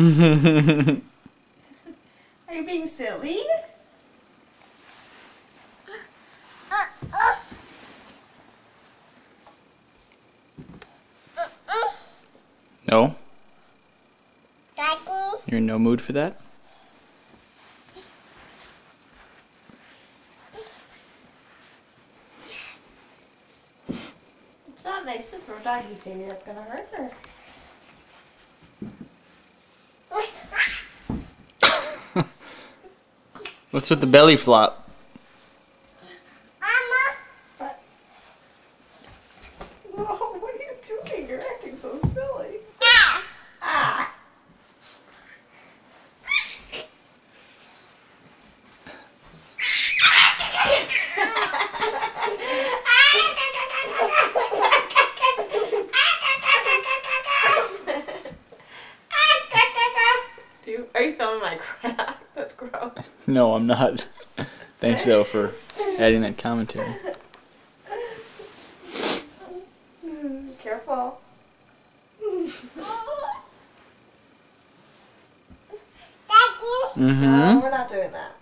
Are you being silly? No? You're in no mood for that? It's not nice to throw doggy, Sadie. That's gonna hurt her. What's with the belly flop? What? Whoa, what are you doing? You're acting so silly. Ah! Are you filming my crap? That's gross. No, I'm not. Thanks, though, for adding that commentary. Careful. No, we're not doing that.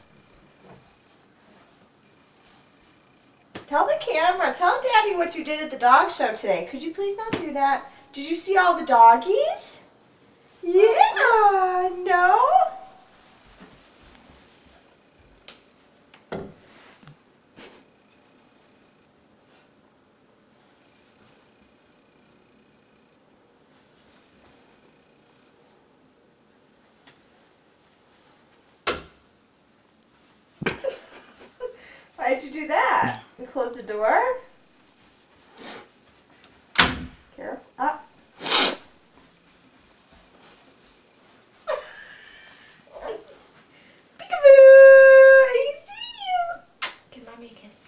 Tell the camera, tell Daddy what you did at the dog show today. Could you please not do that? Did you see all the doggies? Yeah, no? Why'd you do that? You close the door? Careful. Up. Peekaboo! I see you! Give Mommy a kiss.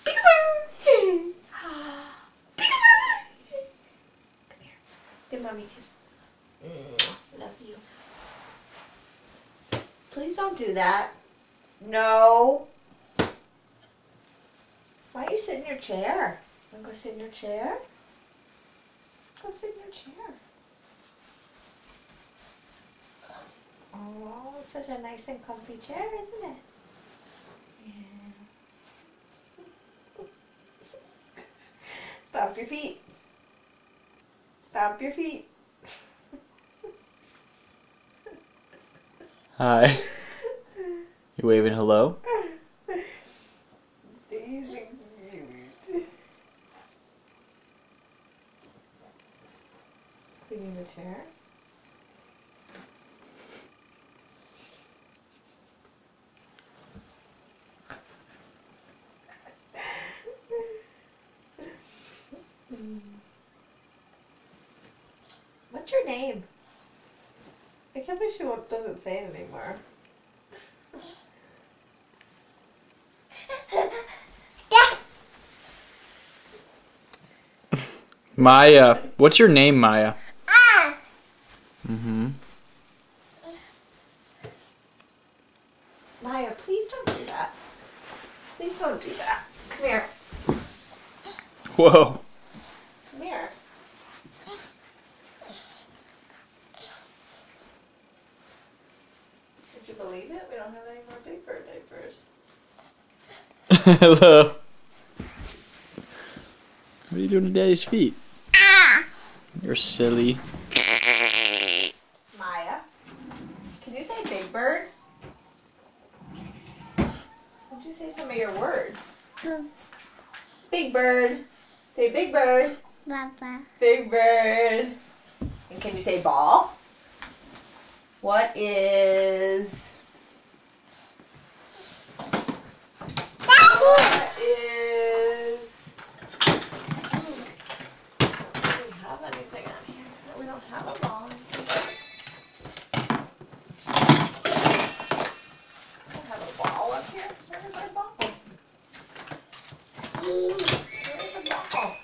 Peekaboo! Peekaboo! Come here. Give Mommy a kiss. Love you. Please don't do that. No. Why don't you sit in your chair? Want to go sit in your chair? Go sit in your chair. Oh, it's such a nice and comfy chair, isn't it? Yeah. Stomp your feet. Stomp your feet. Hi. You waving hello? Easy cute. Cleaning the chair. What's your name? I can't believe she doesn't say it anymore. Maya. What's your name, Maya? Mm-hmm. Maya, please don't do that. Please don't do that. Come here. Whoa. Come here. Did you believe it? We don't have any more Big Bird diapers. Hello. What are you doing to Daddy's feet? You're silly. Maya, can you say Big Bird? Would you say some of your words? Big Bird. Say Big Bird. Papa. Big Bird. And can you say ball? What is... What is... Do we have anything on here? No, we don't have a ball. We don't have a ball up here. Where's our ball? Where's the ball?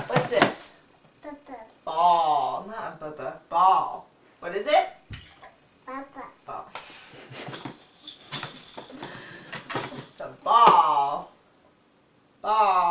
What's this? Papa. Ball. Not a bubba. Ball. What is it? Papa. Ball. It's a ball. Aw.